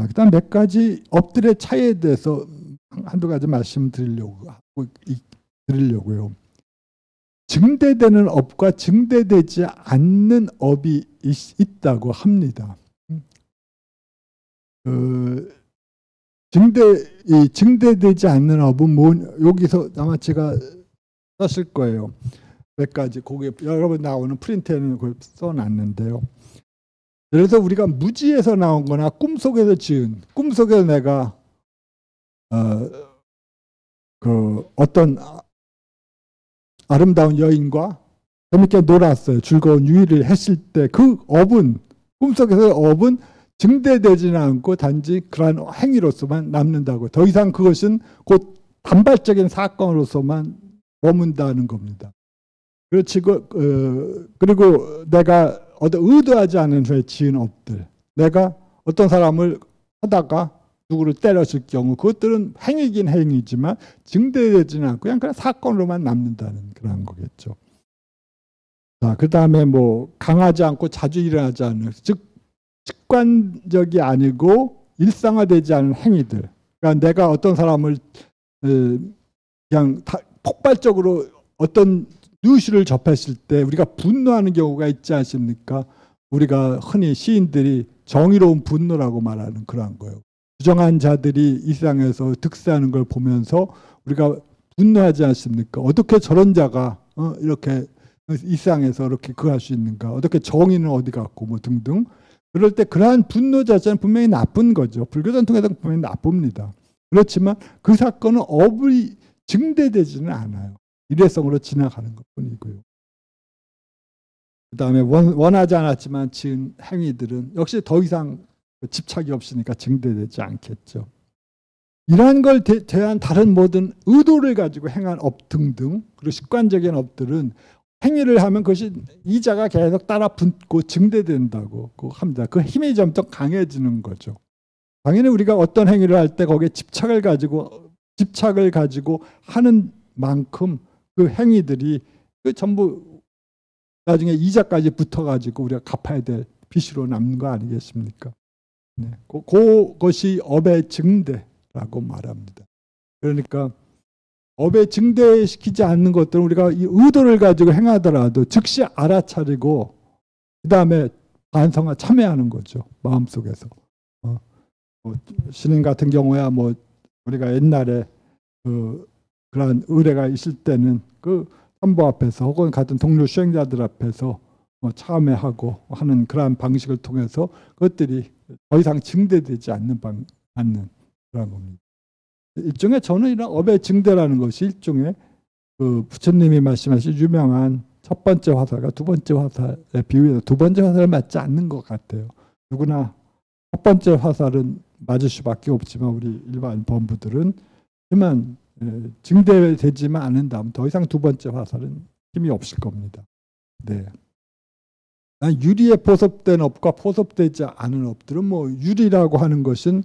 그다음 몇 가지 업들의 차이에 대해서 한두 가지 드리려고요. 증대되는 업과 증대되지 않는 업이 있다고 합니다. 증대되지 않는 업은 여기서 아마 제가 썼을 거예요. 몇 가지 거기에 여러분 나오는 프린트에는 그걸 써놨는데요. 그래서 우리가 무지에서 나온 거나 꿈속에서 지은, 꿈속에서 내가 어떤 아름다운 여인과 재밌게 놀았어요. 즐거운 유의를 했을 때 그 업은, 꿈속에서의 업은 증대되지는 않고 단지 그러한 행위로서만 남는다고. 더 이상 그것은 곧 단발적인 사건으로서만 머문다는 겁니다. 그리고 내가 의도하지 않은 후에 지은 업들, 내가 어떤 사람을 하다가 누구를 때렸을 경우 그것들은 행위긴 행위지만 증대되지는 않고 그냥 사건으로만 남는다는 그런 거겠죠. 자, 그 다음에 강하지 않고 자주 일어나지 않는, 즉 직관적이 아니고 일상화되지 않은 행위들. 그러니까 내가 어떤 사람을 그냥 폭발적으로 어떤 뉴스를 접했을 때 우리가 분노하는 경우가 있지 않습니까? 우리가 흔히 시인들이 정의로운 분노라고 말하는 그러한 거예요. 부정한 자들이 이 세상에서 득세하는 걸 보면서 우리가 분노하지 않습니까? 어떻게 저런 자가 이렇게 이 세상에서 이렇게 그할 수 있는가? 어떻게 정의는 어디 갔고 등등. 그럴 때 그러한 분노 자체는 분명히 나쁜 거죠. 불교 전통에서는 분명히 나쁩니다. 그렇지만 그 사건은 업이 증대되지는 않아요. 일회성으로 지나가는 것뿐이고요. 그 다음에 원하지 않았지만 지은 행위들은 역시 더 이상 집착이 없으니까 증대되지 않겠죠. 이러한 걸 대한 다른 모든 의도를 가지고 행한 업 등등, 그리고 습관적인 업들은 행위를 하면 그것이 이자가 계속 따라 붙고 증대된다고 합니다. 그 힘이 점점 강해지는 거죠. 당연히 우리가 어떤 행위를 할 때 거기에 집착을 가지고 하는 만큼 그 행위들이 전부 나중에 이자까지 붙어가지고 우리가 갚아야 될 빚으로 남는 거 아니겠습니까? 네. 그것이 업의 증대라고 말합니다. 그러니까 업에 증대시키지 않는 것들은 우리가 이 의도를 가지고 행하더라도 즉시 알아차리고 그 다음에 반성과 참회하는 거죠. 마음속에서. 신인 같은 경우야 우리가 옛날에 그러한 의뢰가 있을 때는 그 선보 앞에서 혹은 같은 동료 수행자들 앞에서 참회하고 하는 그러한 방식을 통해서 그것들이 더 이상 증대되지 않는 그런 겁니다. 일종의 저는 이런 업의 증대라는 것이 일종의 부처님이 말씀하신 유명한 첫 번째 화살과 두 번째 화살에 비유해서 두 번째 화살을 맞지 않는 것 같아요. 누구나 첫 번째 화살은 맞을 수밖에 없지만 우리 일반 범부들은 하지만 증대되지만 않는다면 더 이상 두 번째 화살은 힘이 없을 겁니다. 네. 유리에 포섭된 업과 포섭되지 않은 업들은 유리라고 하는 것은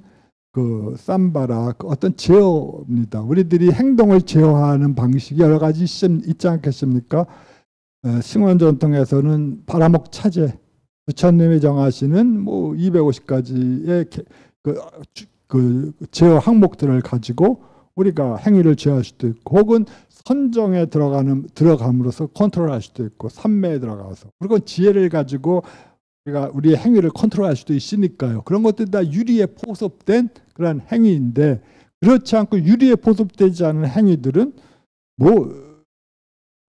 삼바라 어떤 제어입니다. 우리들이 행동을 제어하는 방식이 여러 가지 있지 않겠습니까? 승원 전통에서는 바라목 차제, 부처님이 정하시는 250가지의 그 제어 항목들을 가지고 우리가 행위를 제어할 수도 있고, 혹은 선정에 들어감으로써 컨트롤할 수도 있고, 삼매에 들어가서, 그리고 지혜를 가지고 우리가 우리의 행위를 컨트롤할 수도 있으니까요. 그런 것들이 다 유리에 포섭된 그런 행위인데, 그렇지 않고 유리에 포섭되지 않은 행위들은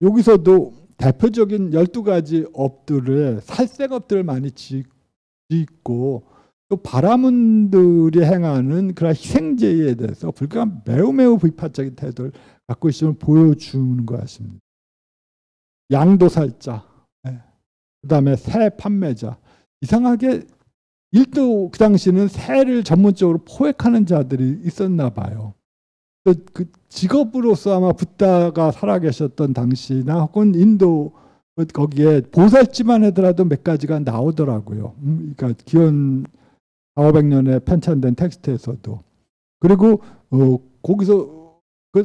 여기서도 대표적인 12가지 업들을 살색업들을 많이 짓고, 또 바라문들이 행하는 그런 희생제의에 대해서 불교가 매우 비판적인 태도를 갖고 있음을 보여주는 것 같습니다. 양도살자, 그 다음에 새 판매자. 이상하게 일도 그 당시는 새를 전문적으로 포획하는 자들이 있었나 봐요. 그 직업으로서 아마 붓다가 살아계셨던 당시나 혹은 인도 거기에 보살지만 하더라도 몇 가지가 나오더라고요. 그러니까 기원 400~500년에 편찬된 텍스트에서도. 그리고 거기서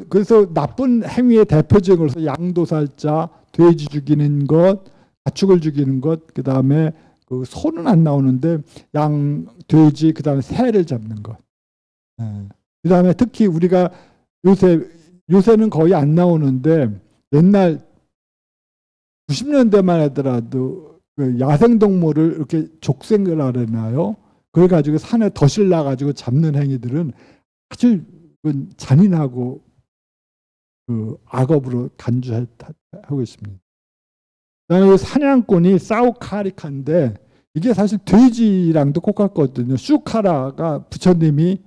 그래서 나쁜 행위의 대표적으로서 양도살자, 돼지 죽이는 것, 가축을 죽이는 것, 그 다음에 그 소는 안 나오는데 양, 돼지, 그다음에 새를 잡는 것. 그다음에 특히 우리가 요새는 거의 안 나오는데 옛날 90년대만 하더라도 그 야생동물을 이렇게 족생을 하려나요? 그걸 가지고 산에 덫을 놔가지고 잡는 행위들은 아주 잔인하고 그 악업으로 간주하고 있습니다. 그다음에 사냥꾼이 사우카리카인데 이게 사실 돼지랑도 똑같거든요. 슈카라가 부처님이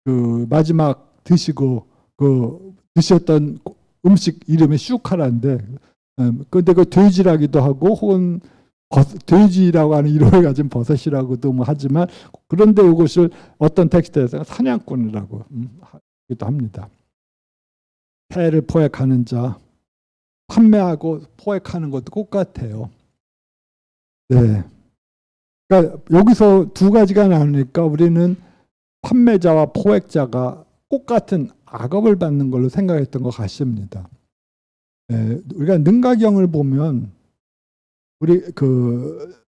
그 마지막 드시고 그 드셨던 음식 이름이 슈카라인데, 근데 그 돼지라기도 하고 혹은 돼지라고 하는 이름을 가진 버섯이라고도 뭐 하지만, 그런데 이것을 어떤 텍스트에서 사냥꾼이라고 하기도 합니다. 해를 포획하는 자, 판매하고 포획하는 것도 똑같아요. 네. 그러니까 여기서 두 가지가 나오니까 우리는 판매자와 포획자가 똑같은 악업을 받는 걸로 생각했던 것 같습니다. 네. 우리가 능가경을 보면 우리 그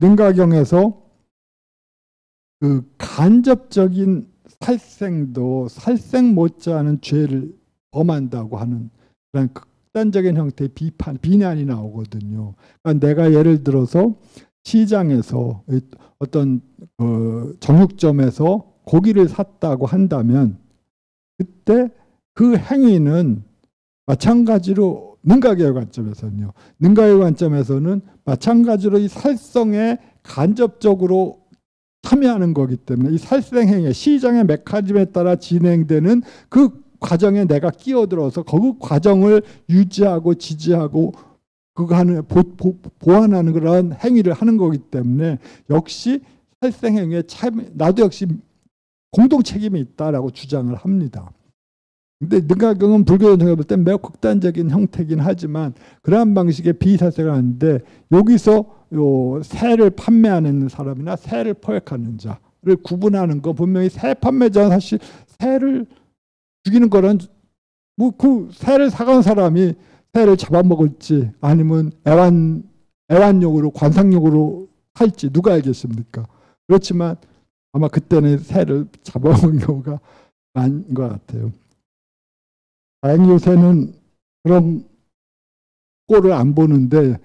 능가경에서 그 간접적인 살생도 살생 못지않은 죄를 범한다고 하는 그런 극단적인 형태의 비난이 나오거든요. 그러니까 내가 예를 들어서 시장에서 어떤 정육점에서 고기를 샀다고 한다면 그때 그 행위는 마찬가지로 능가계의 관점에서는요. 능가계의 관점에서는 마찬가지로 이 살성에 간접적으로 참여하는 거기 때문에 이 살생행위, 시장의 메커니즘에 따라 진행되는 그 과정에 내가 끼어들어서 그 과정을 유지하고 지지하고 그거 하는 보완하는 그런 행위를 하는 거기 때문에 역시 살생행위에 나도 역시 공동 책임이 있다라고 주장을 합니다. 근데 능가경은 불교적으로 볼 때 매우 극단적인 형태이긴 하지만 그러한 방식의 비살생을 하는데, 여기서 요 새를 판매하는 사람이나 새를 포획하는 자를 구분하는 거, 분명히 새 판매자는 사실 새를 죽이는 거는 뭐 그 새를 사간 사람이 새를 잡아먹을지 아니면 애완용으로 관상용으로 할지 누가 알겠습니까? 그렇지만 아마 그때는 새를 잡아먹는 경우가 많은 것 같아요. 다행히 요새는 그런 꼴을 안 보는데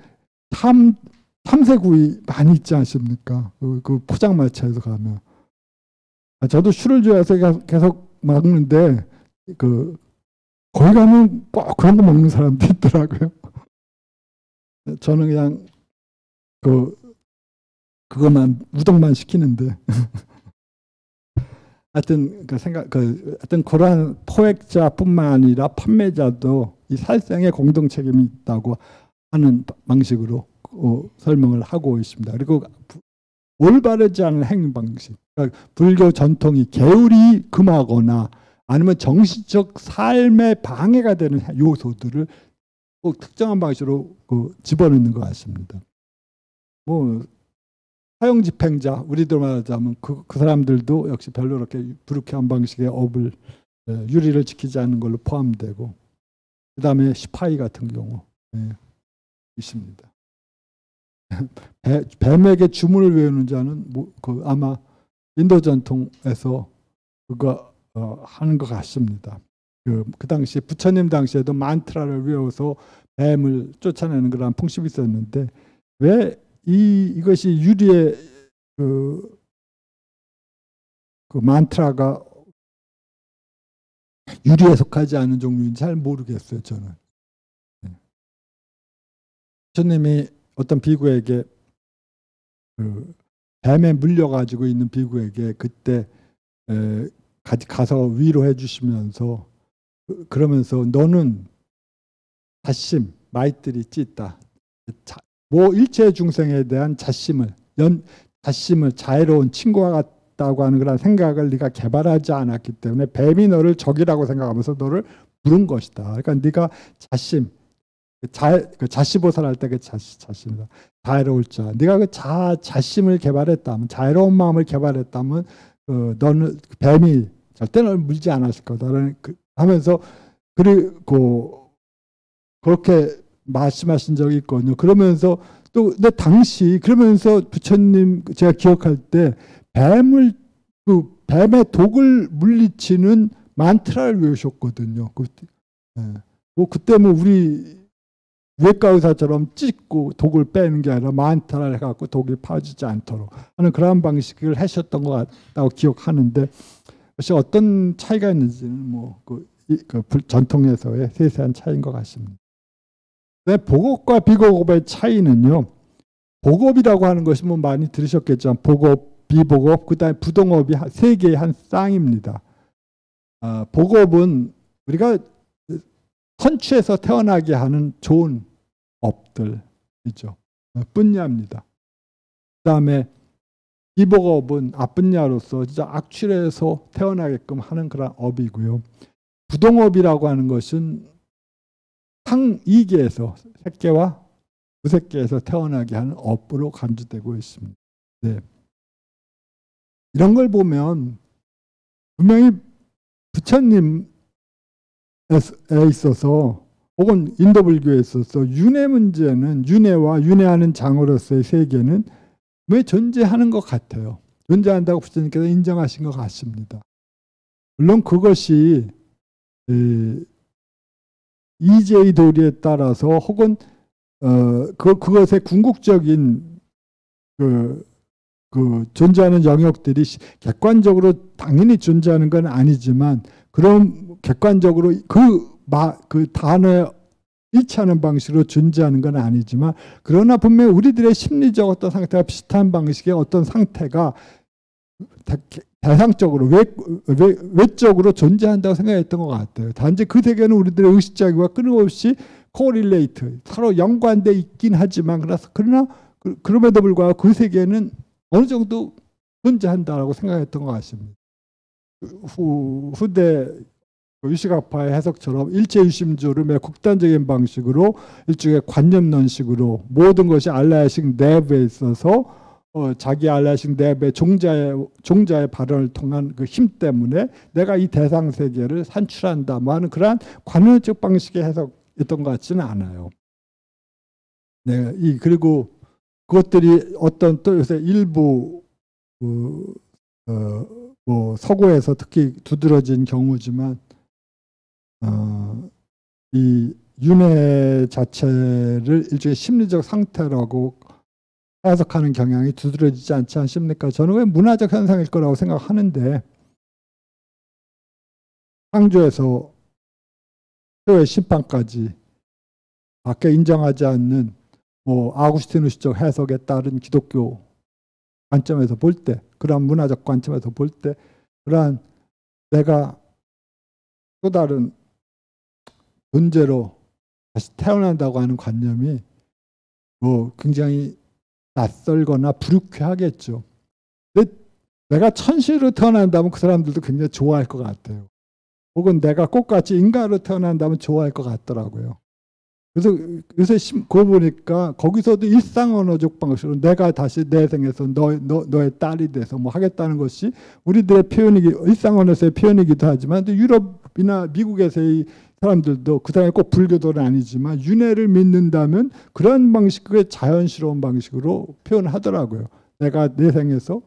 참새구이 많이 있지 않습니까? 그 포장마차에서 가면. 저도 술을 좋아해서 계속 먹는데 거기 가면 꼭 그런 거 먹는 사람도 있더라고요. 저는 그냥 그것만 우동만 시키는데. 하여튼 하여튼 그러한 포획자뿐만 아니라 판매자도 이 살생에 공동 책임이 있다고 하는 방식으로 설명을 하고 있습니다. 그리고 올바르지 않은 행위 방식, 그러니까 불교 전통이 게으리 금하거나 아니면 정신적 삶에 방해가 되는 요소들을 꼭 특정한 방식으로 집어넣는 것 같습니다. 뭐 사형 집행자, 우리들 말하자면 그 사람들도 역시 별로 그렇게 불쾌한 방식의 업을 유리를 지키지 않는 걸로 포함되고, 그 다음에 시파이 같은 경우 있습니다. 뱀에게 주문을 외우는 자는 아마 인도 전통에서 그거 하는 것 같습니다. 그 당시 부처님 당시에도 만트라를 외워서 뱀을 쫓아내는 그런 풍습이 있었는데, 왜 이것이 유리의 그 만트라가 유리에 속하지 않은 종류인지 잘 모르겠어요, 저는. 부처님이 어떤 비구에게 뱀에 물려가지고 있는 비구에게 그때 가서 위로해 주시면서 그러면서 너는 자심, 마이뜨리 찌다. 뭐 일체 중생에 대한 자심을 자애로운 친구와 같다고 하는 그런 생각을 네가 개발하지 않았기 때문에 뱀이 너를 적이라고 생각하면서 너를 부른 것이다. 그러니까 네가 자심, 자시보살 할 때 그 자심이다. 자애로울 자. 네가 그 자심을 개발했다면, 자애로운 마음을 개발했다면 너는 뱀이 절대 널 물지 않았을 거다. 하면서 그리고 그렇게 말씀하신 적이 있거든요. 그러면서 또 근데 당시 그러면서 부처님 제가 기억할 때 뱀의 독을 물리치는 만트라를 외우셨거든요. 그때 뭐 우리 외과 의사처럼 찢고 독을 빼는 게 아니라 만트라를 해갖고 독이 파지지 않도록 하는 그러한 방식을 하셨던 것 같다고 기억하는데, 역시 어떤 차이가 있는지는 뭐 그 전통에서의 세세한 차이인 것 같습니다. 보겁과 비보겁의 차이는요, 보겁이라고 하는 것이 뭐 많이 들으셨겠지만 보겁, 비보겁, 그 다음에 부동업이 세 개의 한 쌍입니다. 보겁은 우리가 선취해서 태어나게 하는 좋은 업들이죠. 뿐야입니다. 그 다음에 비보겁은 아뿐야로서 진짜 악취해서 태어나게끔 하는 그런 업이고요. 부동업이라고 하는 것은 상이계에서 색계와 무색계에서 태어나게 하는 업으로 간주되고 있습니다. 네. 이런 걸 보면 분명히 부처님에 있어서 혹은 인도 불교에 있어서 윤회 문제는, 윤회와 윤회하는 장으로서의 세계는 왜 존재하는 것 같아요. 존재한다고 부처님께서 인정하신 것 같습니다. 물론 그것이 이제의 도리에 따라서 혹은 그것의 궁극적인 존재하는 영역들이 객관적으로 당연히 존재하는 건 아니지만, 그런 객관적으로 그 단어에 일치하는 방식으로 존재하는 건 아니지만, 그러나 분명히 우리들의 심리적 어떤 상태가 비슷한 방식의 어떤 상태가 대상적으로 외적으로 존재한다고 생각했던 것 같아요. 단지 그 세계는 우리들의 의식적과 끊임없이 코릴레이트, 서로 연관돼 있긴 하지만, 그러나 그럼에도 불구하고 그 세계는 어느 정도 존재한다라고 생각했던 것 같습니다. 후대 유식학파의 해석처럼 일체유심주를 매우 극단적인 방식으로 일종의 관념론식으로 모든 것이 알라야식 내부에 있어서 자기 알라야식 내부의 종자의 발언을 통한 그 힘 때문에 내가 이 대상 세계를 산출한다 뭐 하는 그러한 관념적 방식의 해석이었던 것 같지는 않아요. 네, 그리고 그것들이 어떤 또 요새 일부 뭐 서구에서 특히 두드러진 경우지만 이 윤회 자체를 일종의 심리적 상태라고 해석하는 경향이 두드러지지 않지 않습니까? 저는 왜 문화적 현상일 거라고 생각하는데, 창조에서 최후의 심판까지 밖에 인정하지 않는 뭐 아구스티누스적 해석에 따른 기독교 관점에서 볼 때, 그러한 문화적 관점에서 볼 때, 그러한 내가 또 다른 존재로 다시 태어난다고 하는 관념이 뭐 굉장히 낯설거나 불쾌하겠죠. 근데 내가 천시로 태어난다면 그 사람들도 굉장히 좋아할 것 같아요. 혹은 내가 꽃같이 인간으로 태어난다면 좋아할 것 같더라고요. 그래서 요새 그거 보니까 거기서도 일상언어적 방식으로 내가 다시 내 생에서 너의 딸이 돼서 뭐 하겠다는 것이 우리들의 일상언어에서의 표현이기도 하지만, 또 유럽이나 미국에서의 사람들도 그 사람이 꼭 불교도는 아니지만 윤회를 믿는다면 그런 방식의 자연스러운 방식으로 표현하더라고요. 내가 내 생에서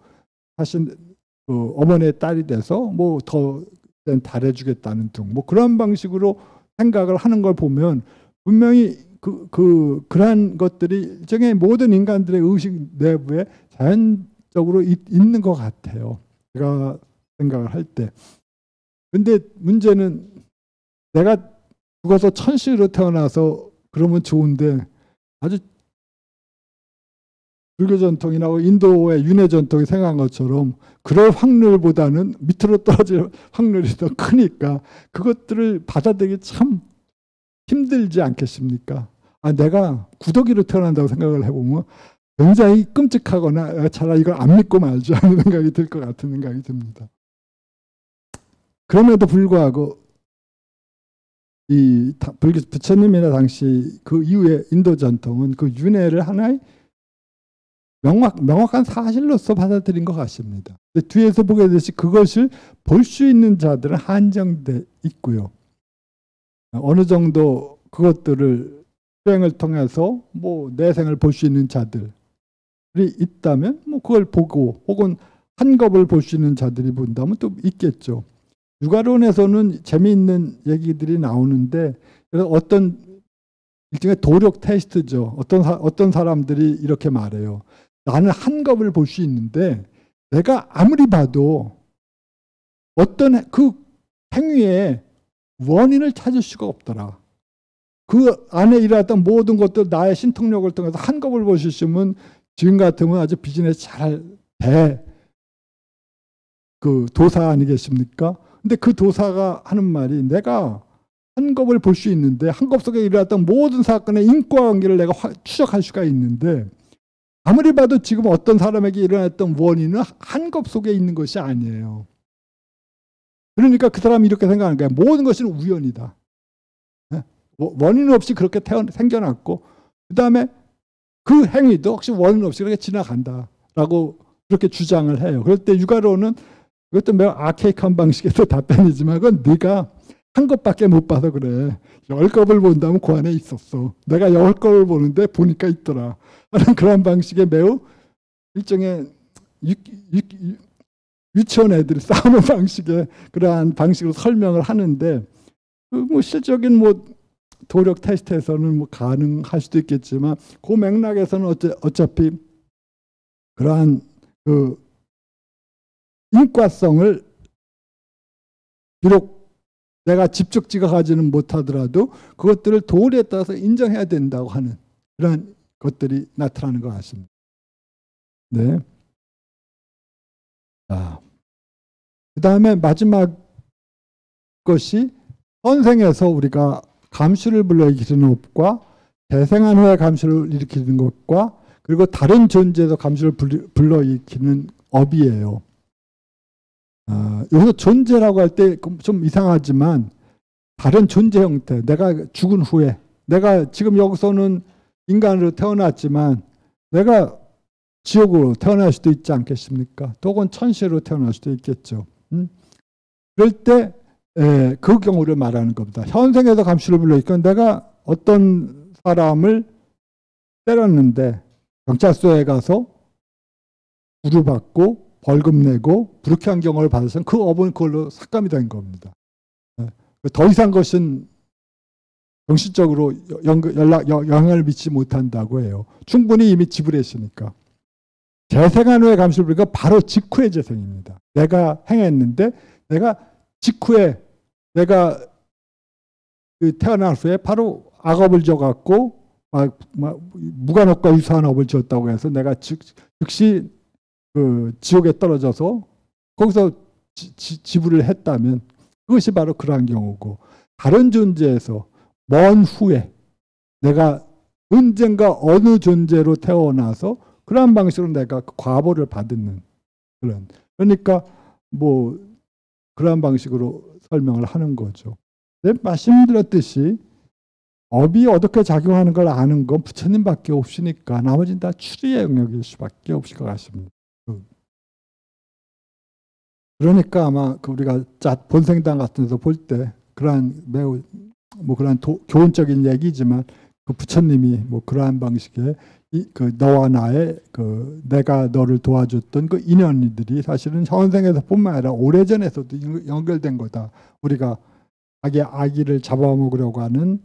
다시 어머니의 딸이 돼서 뭐 더 잘해주겠다는 등 뭐 그런 방식으로 생각을 하는 걸 보면 분명히 그러한 것들이 일종의 모든 인간들의 의식 내부에 자연적으로 있는 것 같아요. 제가 생각을 할 때. 근데 문제는 내가 죽어서 천시로 태어나서 그러면 좋은데, 아주 불교 전통이나 인도의 윤회 전통이 생각한 것처럼 그럴 확률보다는 밑으로 떨어질 확률이 더 크니까 그것들을 받아들이기 참 힘들지 않겠습니까? 내가 구더기로 태어난다고 생각을 해보면 굉장히 끔찍하거나 차라리 이걸 안 믿고 말지 하는 생각이 들 것 같은 생각이 듭니다. 그럼에도 불구하고 이 부처님이나 당시 그 이후에 인도 전통은 그 윤회를 하나의 명확한 사실로서 받아들인 것 같습니다. 근데 뒤에서 보게 되듯이 그것을 볼 수 있는 자들은 한정돼 있고요. 어느 정도 그것들을 수행을 통해서 뭐 내생을 볼 수 있는 자들이 있다면 뭐 그걸 보고 혹은 한겁을 볼 수 있는 자들이 본다면 또 있겠죠. 육아론에서는 재미있는 얘기들이 나오는데 어떤 일종의 도력 테스트죠. 어떤 사람들이 이렇게 말해요. 나는 한겁을 볼 수 있는데 내가 아무리 봐도 어떤 그 행위의 원인을 찾을 수가 없더라. 그 안에 일어났던 모든 것들 나의 신통력을 통해서 한겁을 볼 수 있으면 지금 같으면 아주 비즈니스 잘 돼. 그 도사 아니겠습니까? 근데 그 도사가 하는 말이 내가 한겁을 볼 수 있는데 한겁 속에 일어났던 모든 사건의 인과관계를 내가 추적할 수가 있는데 아무리 봐도 지금 어떤 사람에게 일어났던 원인은 한겁 속에 있는 것이 아니에요. 그러니까 그 사람이 이렇게 생각하는 거야. 모든 것은 우연이다. 원인 없이 그렇게 생겨났고 그 다음에 그 행위도 혹시 원인 없이 그렇게 지나간다라고 그렇게 주장을 해요. 그럴 때 육아로는 이것도 매우 아케이크한 방식에서 답변이지만 그건 네가 한 것밖에 못 봐서 그래. 10겁을 본다면 그 안에 있었어. 내가 10겁을 보는데 보니까 있더라. 하는 그런 방식의 매우 일종의 유치원 애들이 싸우는 방식의 그러한 방식으로 설명을 하는데 뭐 실적인 뭐 도력 테스트에서는 뭐 가능할 수도 있겠지만 그 맥락에서는 어차피 그러한 그 인과성을 비록 내가 직접 지각하지는 못하더라도 그것들을 도리에 따라서 인정해야 된다고 하는 그런 것들이 나타나는 것 같습니다. 네. 자, 그 다음에 마지막 것이 현생에서 우리가 감수를 불러일으키는 법과 대생한 후에 감수를 일으키는 것과 그리고 다른 존재에서 감수를 불러일으키는 업이에요. 여기서 존재라고 할 때 좀 이상하지만 다른 존재 형태, 내가 죽은 후에 내가 지금 여기서는 인간으로 태어났지만 내가 지옥으로 태어날 수도 있지 않겠습니까? 혹은 천시로 태어날 수도 있겠죠. 그럴 때 그 경우를 말하는 겁니다. 현생에서 감수를 불러일으키면 내가 어떤 사람을 때렸는데 경찰서에 가서 구류받고 벌금 내고 불쾌한 경험을 받아서 그 업은 그걸로 삭감이 된 겁니다. 더 이상 것은 정신적으로 영향을 미치지 못한다고 해요. 충분히 이미 지불했으니까. 재생한 후에 감수를 부르니까 바로 직후의 재생입니다. 내가 행했는데 내가 직후에 내가 태어날 후에 바로 악업을 져갖고 무관업과 유사한 업을 지었다고 해서 내가 즉시 그 지옥에 떨어져서 거기서 지불을 했다면 그것이 바로 그러한 경우고 다른 존재에서 먼 후에 내가 언젠가 어느 존재로 태어나서 그러한 방식으로 내가 과보를 받는 그런 그러니까 뭐 그러한 방식으로 설명을 하는 거죠. 네, 말씀드렸듯이 업이 어떻게 작용하는 걸 아는 건 부처님밖에 없으니까 나머지는 다 추리의 영역일 수밖에 없을 것 같습니다. 그러니까 아마 우리가 본생당 같은 데서 볼 때 그러한 매우 뭐 그러한 교훈적인 얘기지만 그 부처님이 뭐 그러한 방식의 그 너와 나의 그 내가 너를 도와줬던 그 인연들이 사실은 현생에서 뿐만 아니라 오래전에서도 연결된 거다. 우리가 자기 아기를 잡아먹으려고 하는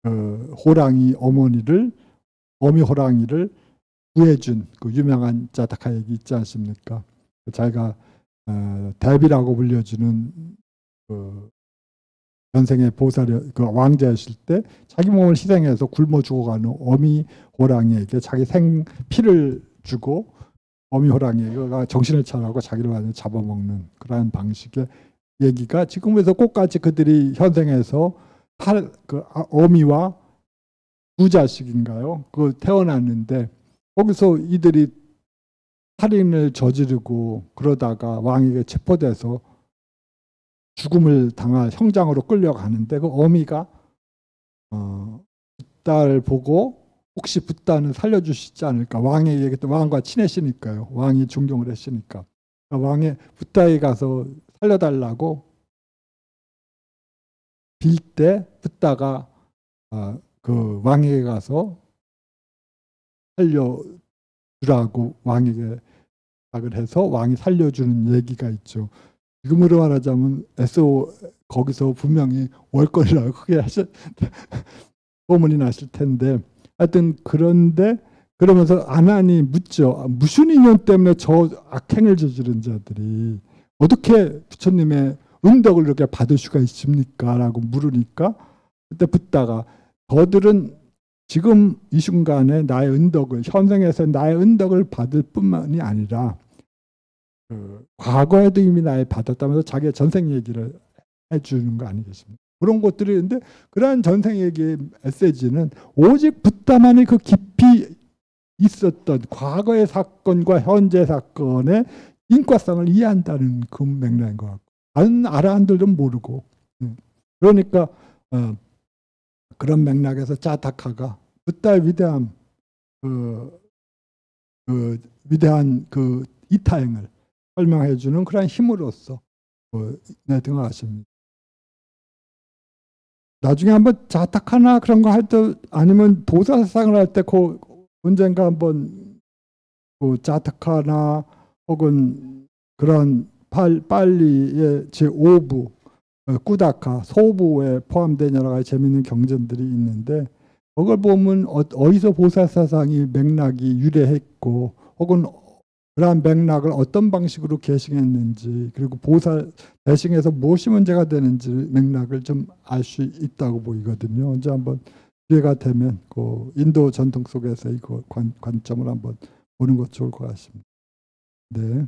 그 호랑이 어미 호랑이를 구해준 그 유명한 자타카 얘기 있지 않습니까? 자기가 대비라고 불려주는 그 전생의 보살이 그 왕자였을 때 자기 몸을 희생해서 굶어 죽어가는 어미 호랑이에게 자기 피를 주고 어미 호랑이가 정신을 차려고 자기를 완전히 잡아먹는 그러한 방식의 얘기가 지금에서 꼭같이 그들이 현생에서 그 어미와 두 자식인가요? 그 태어났는데 거기서 이들이 살인을 저지르고 그러다가 왕에게 체포돼서 죽음을 당할 형장으로 끌려가는데 그 어미가 붓다를 보고 혹시 붓다는 살려줄 수 있지 않을까. 왕에게 왕과 친했으니까요. 왕이 존경을 했으니까. 왕의 붓다에 가서 살려달라고 빌 때 붓다가 그 왕에게 가서 살려주라고 왕에게 부탁을 해서 왕이 살려주는 얘기가 있죠. 지금으로 말하자면 거기서 분명히 월권이라고 크게 소문이 났을 텐데, 하여튼 그런데 그러면서 아난이 묻죠. 무슨 인연 때문에 저 악행을 저지른 자들이 어떻게 부처님의 은덕을 이렇게 받을 수가 있습니까? 라고 물으니까 그때 붓다가 저들은 지금 이 순간에 나의 은덕을, 현생에서 나의 은덕을 받을 뿐만이 아니라 과거에도 이미 나의 받았다면서 자기의 전생 얘기를 해주는 거 아니겠습니까? 그런 것들이 있는데, 그러한 전생 얘기의 메시지는 오직 붓다만이 그 깊이 있었던 과거의 사건과 현재 사건의 인과성을 이해한다는 그 맥락인 것 같고, 다른 아라한들은 모르고. 그러니까 그런 맥락에서 자타카가 붓다의 위대한 위대한 그 이타행을 설명해 주는 그런 힘으로써 등장하십니다. 나중에 한번 자타카나 그런 거 할 때, 아니면 보살상을 할 때 언젠가 한번 자타카나 혹은 그런 빨리의 제5부 꾸다카 소부에 포함된 여러 가지 재미있는 경전들이 있는데, 그걸 보면 어디서 보살사상이 맥락이 유래했고 혹은 그러한 맥락을 어떤 방식으로 계승했는지, 그리고 보살 대승에서 무엇이 문제가 되는지 맥락을 좀 알 수 있다고 보이거든요. 언제 한번 기회가 되면 그 인도 전통 속에서 이 관점을 한번 보는 것 좋을 것 같습니다. 네.